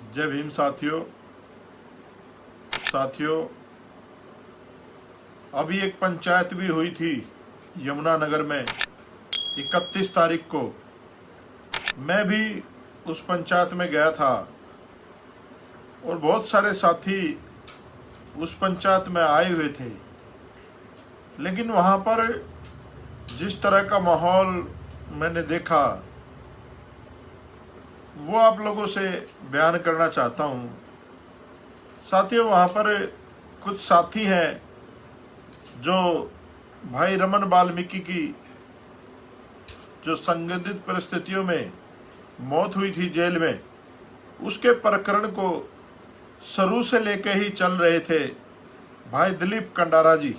जय भीम साथियों। साथियों, अभी एक पंचायत भी हुई थी यमुनानगर में 31 तारीख को। मैं भी उस पंचायत में गया था और बहुत सारे साथी उस पंचायत में आए हुए थे, लेकिन वहाँ पर जिस तरह का माहौल मैंने देखा वो आप लोगों से बयान करना चाहता हूँ। साथियों, वहाँ पर कुछ साथी हैं जो भाई रमन वाल्मीकि की जो संदिग्ध परिस्थितियों में मौत हुई थी जेल में, उसके प्रकरण को शुरू से लेके ही चल रहे थे भाई दिलीप कंडारा जी।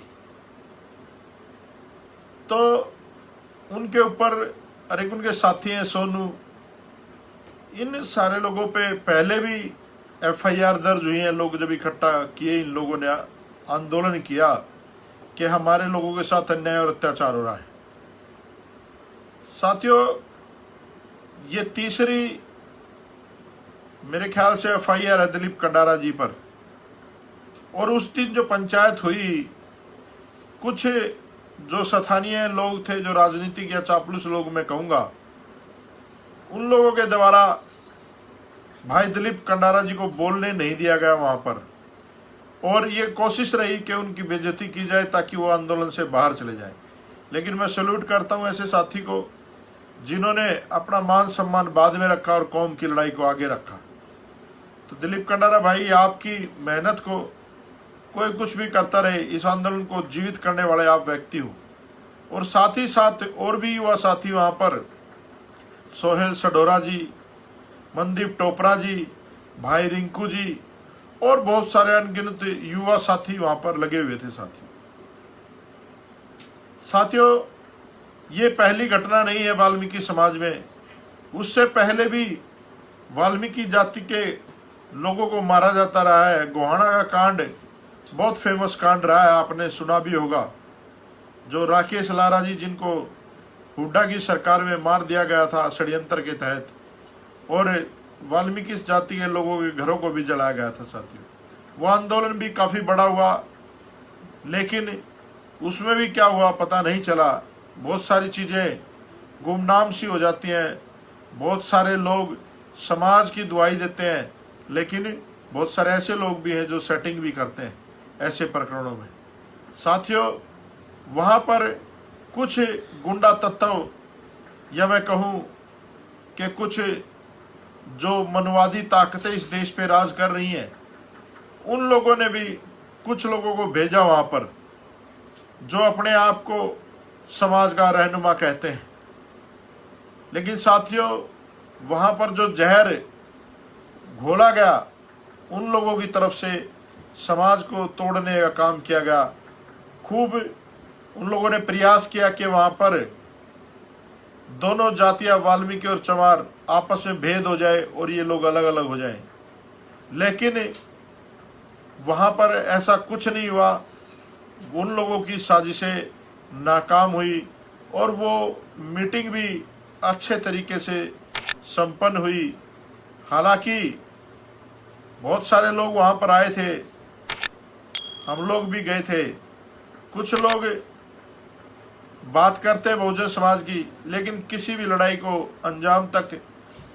तो उनके ऊपर और एक उनके साथी हैं सोनू, इन सारे लोगों पे पहले भी एफआईआर दर्ज हुई है। लोग जब इकट्ठा किए, इन लोगों ने आंदोलन किया कि हमारे लोगों के साथ अन्याय और अत्याचार हो रहा है। साथियों, ये तीसरी मेरे ख्याल से एफआईआर है दिलीप कंडारा जी पर। और उस दिन जो पंचायत हुई, कुछ जो स्थानीय लोग थे, जो राजनीतिक या चापलूस लोग मैं कहूँगा, उन लोगों के द्वारा भाई दिलीप कंडारा जी को बोलने नहीं दिया गया वहाँ पर, और ये कोशिश रही कि उनकी बेइज्जती की जाए ताकि वो आंदोलन से बाहर चले जाएं। लेकिन मैं सैल्यूट करता हूँ ऐसे साथी को जिन्होंने अपना मान सम्मान बाद में रखा और कौम की लड़ाई को आगे रखा। तो दिलीप कंडारा भाई, आपकी मेहनत को कोई कुछ भी करता रहे, इस आंदोलन को जीवित करने वाले आप व्यक्ति हो। और साथ ही साथ और भी युवा साथी वहाँ पर, सोहेल सडोरा जी, मनदीप टोपरा जी, भाई रिंकू जी और बहुत सारे अनगिनत युवा साथी वहाँ पर लगे हुए थे। साथियों, ये पहली घटना नहीं है वाल्मीकि समाज में। उससे पहले भी वाल्मीकि जाति के लोगों को मारा जाता रहा है। गोहाना का कांड बहुत फेमस कांड रहा है, आपने सुना भी होगा। जो राकेश लारा जी, जिनको हुड्डा की सरकार में मार दिया गया था षड्यंत्र के तहत, और वाल्मीकि जाति के लोगों के घरों को भी जलाया गया था। साथियों, वो आंदोलन भी काफ़ी बड़ा हुआ, लेकिन उसमें भी क्या हुआ पता नहीं चला। बहुत सारी चीज़ें गुमनाम सी हो जाती हैं। बहुत सारे लोग समाज की दुआई देते हैं, लेकिन बहुत सारे ऐसे लोग भी हैं जो सेटिंग भी करते हैं ऐसे प्रकरणों में। साथियों, वहाँ पर कुछ गुंडा तत्व, या मैं कहूँ कि कुछ जो मनवादी ताकतें इस देश पे राज कर रही हैं, उन लोगों ने भी कुछ लोगों को भेजा वहाँ पर जो अपने आप को समाज का रहनुमा कहते हैं। लेकिन साथियों, वहाँ पर जो जहर घोला गया, उन लोगों की तरफ से समाज को तोड़ने का काम किया गया। खूब उन लोगों ने प्रयास किया कि वहाँ पर दोनों जातियाँ, वाल्मीकि और चमार, आपस में भेद हो जाए और ये लोग अलग अलग हो जाएं। लेकिन वहाँ पर ऐसा कुछ नहीं हुआ। उन लोगों की साजिशें नाकाम हुई और वो मीटिंग भी अच्छे तरीके से संपन्न हुई। हालांकि बहुत सारे लोग वहाँ पर आए थे, हम लोग भी गए थे। कुछ लोग बात करते हैं बहुजन समाज की, लेकिन किसी भी लड़ाई को अंजाम तक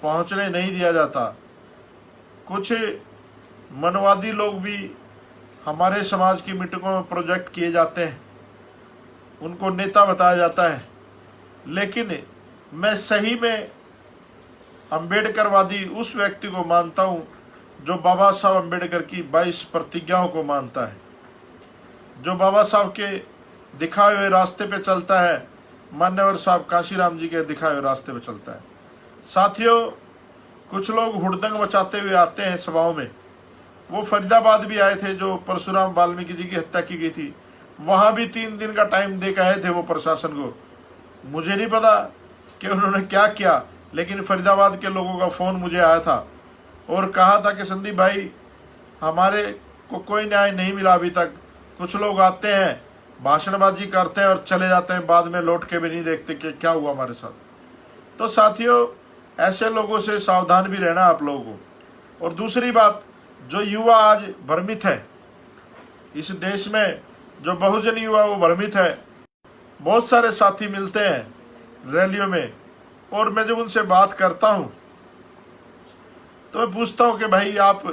पहुँचने नहीं दिया जाता। कुछ मनवादी लोग भी हमारे समाज की मीटिंगों में प्रोजेक्ट किए जाते हैं, उनको नेता बताया जाता है। लेकिन मैं सही में अम्बेडकरवादी उस व्यक्ति को मानता हूँ जो बाबा साहब अम्बेडकर की 22 प्रतिज्ञाओं को मानता है, जो बाबा साहब के दिखाए हुए रास्ते पे चलता है, मान्यवर साहब काशीराम जी के दिखाए हुए रास्ते पे चलता है। साथियों, कुछ लोग हुड़दंग मचाते हुए आते हैं सभाओं में। वो फरीदाबाद भी आए थे, जो परशुराम वाल्मीकि जी की हत्या की गई थी। वहाँ भी 3 दिन का टाइम दे के आए थे वो प्रशासन को। मुझे नहीं पता कि उन्होंने क्या किया, लेकिन फरीदाबाद के लोगों का फ़ोन मुझे आया था और कहा था कि संदीप भाई, हमारे को कोई न्याय नहीं मिला अभी तक। कुछ लोग आते हैं, भाषणबाजी करते हैं और चले जाते हैं, बाद में लौट के भी नहीं देखते कि क्या हुआ हमारे साथ। तो साथियों, ऐसे लोगों से सावधान भी रहना आप लोगों को। और दूसरी बात, जो युवा आज भ्रमित है, इस देश में जो बहुजन युवा वो भ्रमित है। बहुत सारे साथी मिलते हैं रैलियों में, और मैं जब उनसे बात करता हूँ तो मैं पूछता हूँ कि भाई आप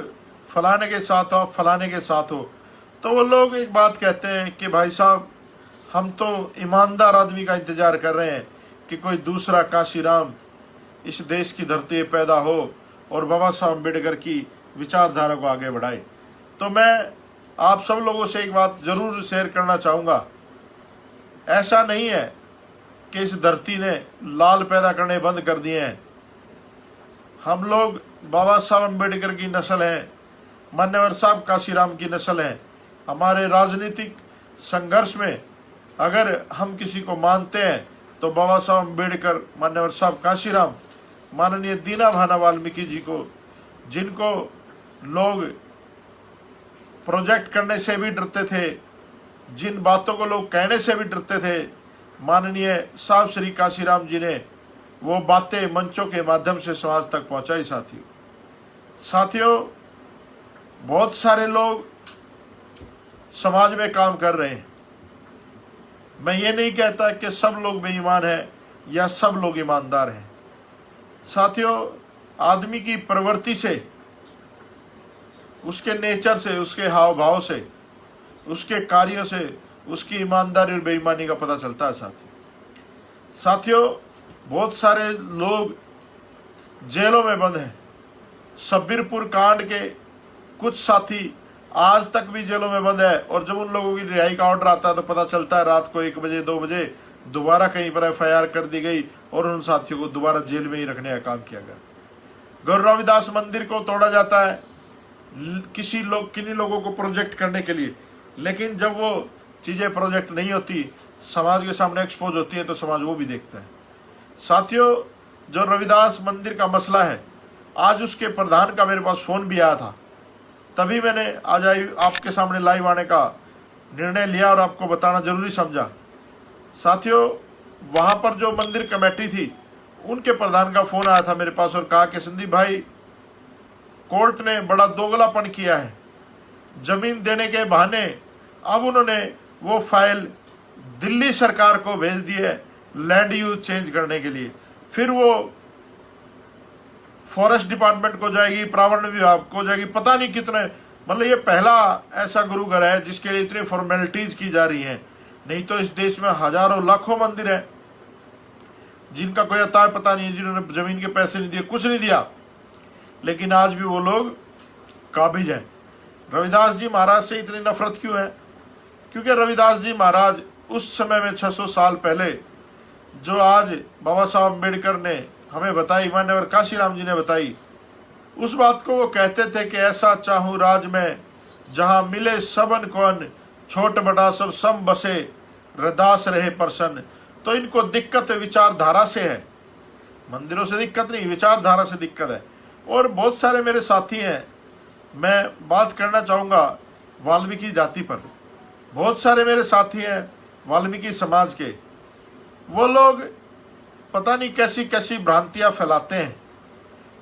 फलाने के साथ हो, फलाने के साथ हो, तो वो लोग एक बात कहते हैं कि भाई साहब हम तो ईमानदार आदमी का इंतजार कर रहे हैं कि कोई दूसरा काशीराम इस देश की धरती पे पैदा हो और बाबा साहब अम्बेडकर की विचारधारा को आगे बढ़ाए। तो मैं आप सब लोगों से एक बात जरूर शेयर करना चाहूँगा, ऐसा नहीं है कि इस धरती ने लाल पैदा करने बंद कर दिए हैं। हम लोग बाबा साहब अम्बेडकर की नस्ल हैं, मान्यवर साहब काशीराम की नस्ल हैं। हमारे राजनीतिक संघर्ष में अगर हम किसी को मानते हैं तो बाबा साहब अम्बेडकर, मान्यवर साहब काशीराम, माननीय दीना भाना वाल्मीकि जी को, जिनको लोग प्रोजेक्ट करने से भी डरते थे, जिन बातों को लोग कहने से भी डरते थे, माननीय साहब श्री काशीराम जी ने वो बातें मंचों के माध्यम से समाज तक पहुंचाई। साथियों, बहुत सारे लोग समाज में काम कर रहे हैं। मैं ये नहीं कहता कि सब लोग बेईमान हैं या सब लोग ईमानदार हैं। साथियों, आदमी की प्रवृत्ति से, उसके नेचर से, उसके हाव भाव से, उसके कार्यों से उसकी ईमानदारी और बेईमानी का पता चलता है। साथियों, बहुत सारे लोग जेलों में बंद हैं। सब्बीरपुर कांड के कुछ साथी आज तक भी जेलों में बंद है, और जब उन लोगों की रिहाई का ऑर्डर आता है तो पता चलता है रात को 1 बजे 2 बजे दोबारा कहीं पर FIR कर दी गई और उन साथियों को दोबारा जेल में ही रखने का काम किया गया। गुरु रविदास मंदिर को तोड़ा जाता है किन्हीं लोगों को प्रोजेक्ट करने के लिए, लेकिन जब वो चीज़ें प्रोजेक्ट नहीं होती, समाज के सामने एक्सपोज होती है, तो समाज वो भी देखता है। साथियों, जो रविदास मंदिर का मसला है, आज उसके प्रधान का मेरे पास फ़ोन भी आया था, तभी मैंने आज आपके सामने लाइव आने का निर्णय लिया और आपको बताना जरूरी समझा। साथियों, वहाँ पर जो मंदिर कमेटी थी, उनके प्रधान का फ़ोन आया था मेरे पास और कहा कि संदीप भाई, कोर्ट ने बड़ा दोगलापन किया है। ज़मीन देने के बहाने अब उन्होंने वो फाइल दिल्ली सरकार को भेज दी है लैंड यूज चेंज करने के लिए, फिर वो फॉरेस्ट डिपार्टमेंट को जाएगी, पर्यावरण विभाग को जाएगी, पता नहीं कितने। मतलब ये पहला ऐसा गुरुघर है जिसके लिए इतनी फॉर्मेलिटीज की जा रही हैं। नहीं तो इस देश में हजारों लाखों मंदिर हैं जिनका कोई अता पता नहीं है, जिन्होंने जमीन के पैसे नहीं दिए, कुछ नहीं दिया, लेकिन आज भी वो लोग काबिज हैं। रविदास जी महाराज से इतनी नफरत क्यों है? क्योंकि रविदास जी महाराज उस समय में 600 साल पहले, जो आज बाबा साहब अम्बेडकर ने हमें बताई, मान्यवर काशीराम जी ने बताई, उस बात को वो कहते थे कि ऐसा चाहूँ राज में जहाँ मिले सबन को अन्न, छोट बड़ा सब सम बसे, रदास रहे प्रसन्न। तो इनको दिक्कत विचारधारा से है, मंदिरों से दिक्कत नहीं, विचारधारा से दिक्कत है। और बहुत सारे मेरे साथी हैं, मैं बात करना चाहूँगा वाल्मीकि जाति पर। बहुत सारे मेरे साथी हैं वाल्मीकि समाज के, वो लोग पता नहीं कैसी कैसी भ्रांतियाँ फैलाते हैं,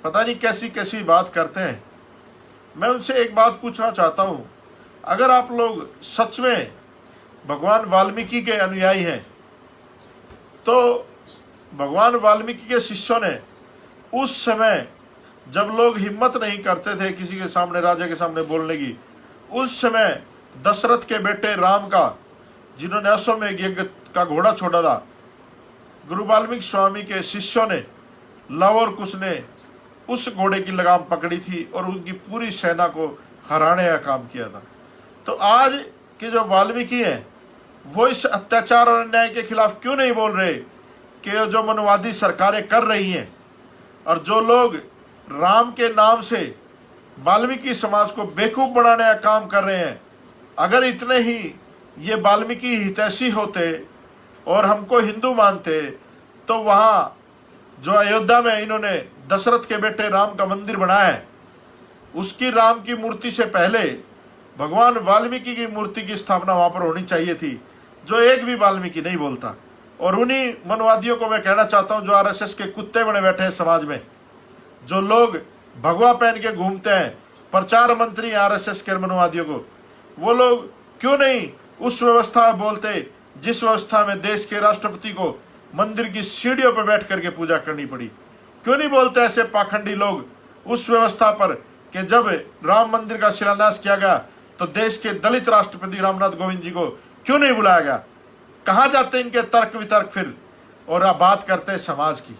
पता नहीं कैसी कैसी बात करते हैं। मैं उनसे एक बात पूछना चाहता हूँ, अगर आप लोग सच में भगवान वाल्मीकि के अनुयायी हैं, तो भगवान वाल्मीकि के शिष्यों ने उस समय जब लोग हिम्मत नहीं करते थे किसी के सामने, राजा के सामने बोलने की, उस समय दशरथ के बेटे राम का, जिन्होंने अश्वमेध यज्ञ का घोड़ा छोड़ा था, गुरु वाल्मीकि स्वामी के शिष्यों ने, लव और कुश ने उस घोड़े की लगाम पकड़ी थी और उनकी पूरी सेना को हराने का काम किया था। तो आज के जो वाल्मीकि हैं, वो इस अत्याचार और अन्याय के खिलाफ क्यों नहीं बोल रहे कि जो मनवादी सरकारें कर रही हैं और जो लोग राम के नाम से वाल्मीकि समाज को बेवकूफ़ बनाने का काम कर रहे हैं, अगर इतने ही ये वाल्मीकि हितैषी होते और हमको हिंदू मानते, तो वहाँ जो अयोध्या में इन्होंने दशरथ के बेटे राम का मंदिर बनाया है, उसकी राम की मूर्ति से पहले भगवान वाल्मीकि की मूर्ति की स्थापना वहाँ पर होनी चाहिए थी, जो एक भी वाल्मीकि नहीं बोलता। और उन्हीं मनवादियों को मैं कहना चाहता हूँ जो RSS के कुत्ते बने बैठे हैं समाज में, जो लोग भगवा पहन के घूमते हैं, प्रचार मंत्री आरएसएस के मनुवादियों को, वो लोग क्यों नहीं उस व्यवस्था में बोलते जिस व्यवस्था में देश के राष्ट्रपति को मंदिर की सीढ़ियों पर बैठ करके पूजा करनी पड़ी? क्यों नहीं बोलते ऐसे पाखंडी लोग उस व्यवस्था पर कि जब राम मंदिर का शिलान्यास किया गया तो देश के दलित राष्ट्रपति रामनाथ कोविंद जी को क्यों नहीं बुलाया गया? कहाँ जाते इनके तर्क वितर्क फिर? और आप बात करते हैं समाज की।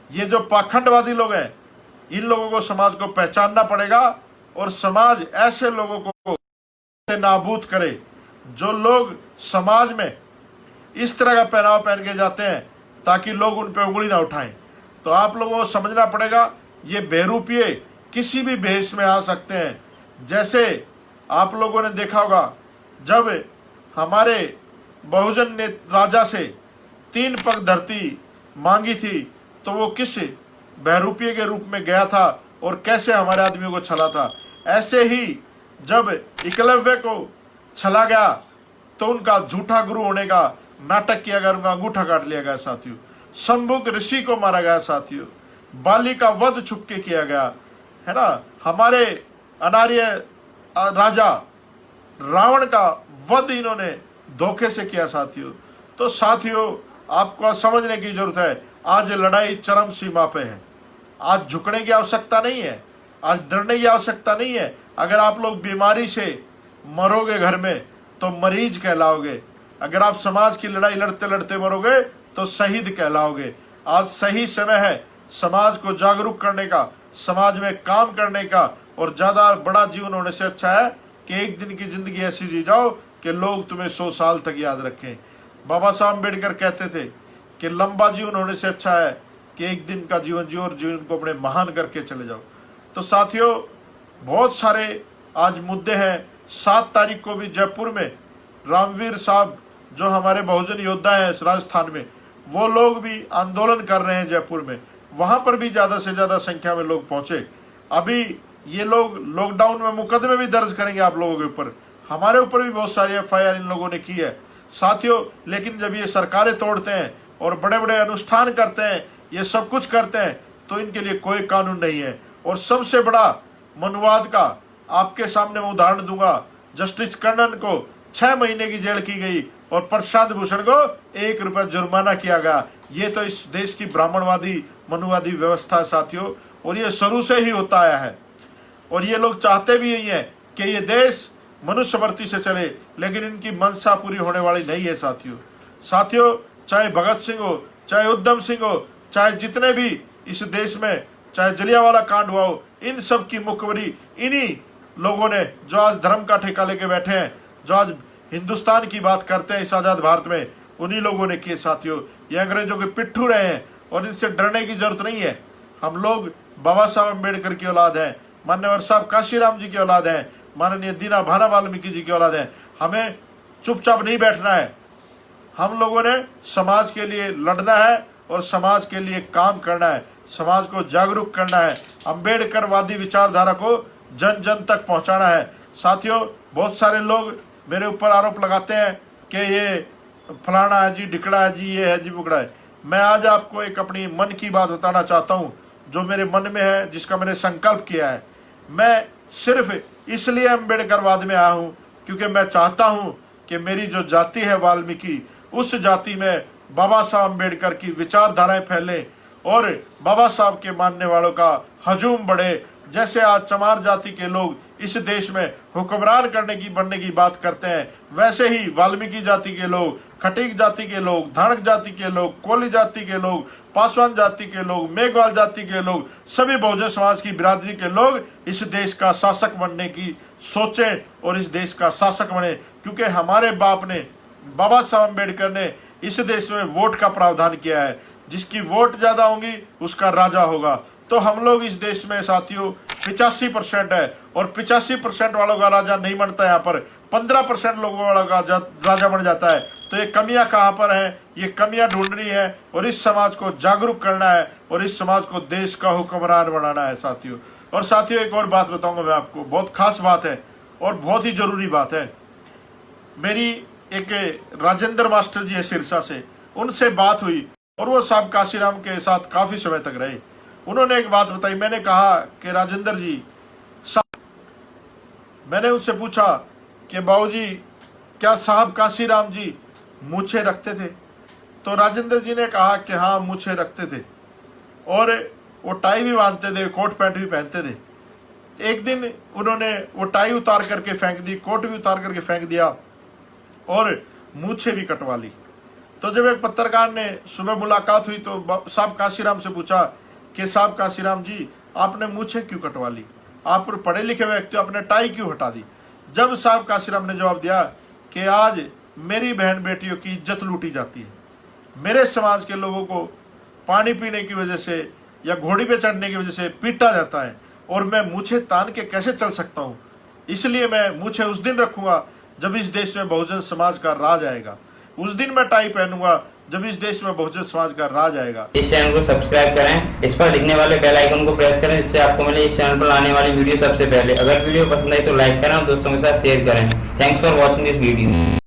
ये जो पाखंडवादी लोग हैं, इन लोगों को समाज को पहचानना पड़ेगा और समाज ऐसे लोगों को नाबूद करे जो लोग समाज में इस तरह का पहनावा पहन के जाते हैं ताकि लोग उन पर उंगली ना उठाएं। तो आप लोगों को समझना पड़ेगा, ये बेरूपिये किसी भी भेष में आ सकते हैं। जैसे आप लोगों ने देखा होगा, जब हमारे बहुजन ने राजा से 3 पग धरती मांगी थी तो वो किस बहरूपिये के रूप में गया था और कैसे हमारे आदमियों को छला था। ऐसे ही जब एकलव्य को छला गया तो उनका झूठा गुरु होने का नाटक किया गया, उनका अंगूठा काट लिया गया साथियों। शंभुक ऋषि को मारा गया साथियों। बाली का वध छुप के किया गया है ना। हमारे अनार्य राजा रावण का वध इन्होंने धोखे से किया साथियों। तो साथियों, आपको समझने की जरूरत है, आज लड़ाई चरम सीमा पे है। आज झुकने की आवश्यकता नहीं है, आज डरने की आवश्यकता नहीं है। अगर आप लोग बीमारी से मरोगे घर में तो मरीज कहलाओगे, अगर आप समाज की लड़ाई लड़ते लड़ते मरोगे तो शहीद कहलाओगे। आज सही समय है समाज को जागरूक करने का, समाज में काम करने का, और ज्यादा बड़ा जीवन होने से अच्छा है कि एक दिन की जिंदगी ऐसी जी जाओ कि लोग तुम्हें 100 साल तक याद रखें। बाबा साहब अम्बेडकर कहते थे कि लंबा जीवन होने से अच्छा है कि एक दिन का जीवन जियो और जीवन को अपने महान करके चले जाओ। तो साथियों, बहुत सारे आज मुद्दे हैं। 7 तारीख को भी जयपुर में रामवीर साहब जो हमारे बहुजन योद्धा हैं राजस्थान में, वो लोग भी आंदोलन कर रहे हैं जयपुर में। वहां पर भी ज्यादा से ज्यादा संख्या में लोग पहुंचे। अभी ये लोग लॉकडाउन में मुकदमे भी दर्ज करेंगे आप लोगों के ऊपर, हमारे ऊपर भी बहुत सारी FIR इन लोगों ने की है साथियों। लेकिन जब ये सरकारें तोड़ते हैं और बड़े बड़े अनुष्ठान करते हैं, ये सब कुछ करते हैं, तो इनके लिए कोई कानून नहीं है। और सबसे बड़ा मनुवाद का आपके सामने मैं उदाहरण दूंगा। जस्टिस कर्णन को 6 महीने की जेल की गई और प्रशांत भूषण को 1 रुपया जुर्माना किया गया। ये तो इस देश की ब्राह्मणवादी मनुवादी व्यवस्था है साथियों, और ये शुरू से ही होता आया है। और ये लोग चाहते भी यही है कि ये देश मनुष्यवर्ती से चले, लेकिन इनकी मंशा पूरी होने वाली नहीं है साथियों। चाहे भगत सिंह हो, चाहे उधम सिंह हो, चाहे जितने भी इस देश में, चाहे जलियांवाला कांड हुआ हो, इन सब की मुखबरी इन्हीं लोगों ने जो आज धर्म का ठेका लेके बैठे हैं, जो आज हिंदुस्तान की बात करते हैं इस आजाद भारत में, उन्हीं लोगों ने किए साथियों। ये अंग्रेजों के पिट्ठू रहे हैं और इनसे डरने की जरूरत नहीं है। हम लोग बाबा साहब अम्बेडकर की औलाद हैं, मान्यवर साहब काशीराम जी की औलाद हैं, माननीय दीना भाना वाल्मीकि जी की औलाद हैं। हमें चुपचाप नहीं बैठना है। हम लोगों ने समाज के लिए लड़ना है और समाज के लिए काम करना है, समाज को जागरूक करना है, अम्बेडकरवादी विचारधारा को जन जन तक पहुंचाना है साथियों। बहुत सारे लोग मेरे ऊपर आरोप लगाते हैं कि ये फलाना है जी, ढिकड़ा है जी, ये है जी, बुकड़ा है। मैं आज आपको एक अपनी मन की बात बताना चाहता हूँ जो मेरे मन में है, जिसका मैंने संकल्प किया है। मैं सिर्फ इसलिए अम्बेडकरवाद में आया हूँ क्योंकि मैं चाहता हूँ कि मेरी जो जाति है वाल्मीकि, उस जाति में बाबा साहब अम्बेडकर की विचारधाराएं फैलें और बाबा साहब के मानने वालों का हजूम बढ़े। जैसे आज चमार जाति के लोग इस देश में हुक्मरान करने की बनने की बात करते हैं, वैसे ही वाल्मीकि जाति के लोग, खटीक जाति के लोग, धानक जाति के लोग, कोली जाति के लोग, पासवान जाति के लोग, मेघवाल जाति के लोग, सभी बहुजन समाज की बिरादरी के लोग इस देश का शासक बनने की सोचें और इस देश का शासक बने। क्योंकि हमारे बाप ने, बाबा साहब अम्बेडकर ने इस देश में वोट का प्रावधान किया है, जिसकी वोट ज्यादा होंगी उसका राजा होगा। तो हम लोग इस देश में साथियों 85% है और 85% वालों का राजा नहीं बनता, यहाँ पर 15% लोगों वाला का राजा बन जाता है। तो ये कमियां कहाँ पर हैं? ये कमियां ढूंढनी है और इस समाज को जागरूक करना है और इस समाज को देश का हुक्मरान बनाना है साथियों। और साथियों, एक और बात बताऊंगा मैं आपको, बहुत खास बात है और बहुत ही जरूरी बात है। मेरी एक राजेंद्र मास्टर जी है सिरसा से, उनसे बात हुई और वो साहब काशीराम के साथ काफी समय तक रहे। उन्होंने एक बात बताई। मैंने कहा कि राजेंद्र जी, मैंने उनसे पूछा कि बाबूजी क्या साहब कांसीराम जी मूछें रखते थे? तो राजेंद्र जी ने कहा कि हाँ मूछें रखते थे और वो टाई भी बांधते थे, कोट पैंट भी पहनते थे। एक दिन उन्होंने वो टाई उतार करके फेंक दी, कोट भी उतार करके फेंक दिया और मूछें भी कटवा ली। तो जब एक पत्रकार ने सुबह मुलाकात हुई तो साहब कांसीराम से पूछा कि साहब कांसीराम जी आपने मूछें क्यों कटवा ली, आप पढ़े लिखे व्यक्ति, आपने टाई क्यों हटा दी? जब साहब कांसीराम ने जवाब दिया कि आज मेरी बहन बेटियों की इज्जत लूटी जाती है, मेरे समाज के लोगों को पानी पीने की वजह से या घोड़ी पे चढ़ने की वजह से पीटा जाता है और मैं मूछें तान के कैसे चल सकता हूँ, इसलिए मैं मूछें उस दिन रखूंगा जब इस देश में बहुजन समाज का राज आएगा। उस दिन मैं टाई पहनूंगा जब इस देश में बहुजन समाज का राज आएगा। इस चैनल को सब्सक्राइब करें, इस पर दिखने वाले बेल आइकन को प्रेस करें, जिससे आपको मिले इस चैनल पर आने वाली वीडियो सबसे पहले। अगर वीडियो पसंद आई तो लाइक करें और दोस्तों के साथ शेयर करें। Thanks for watching this video.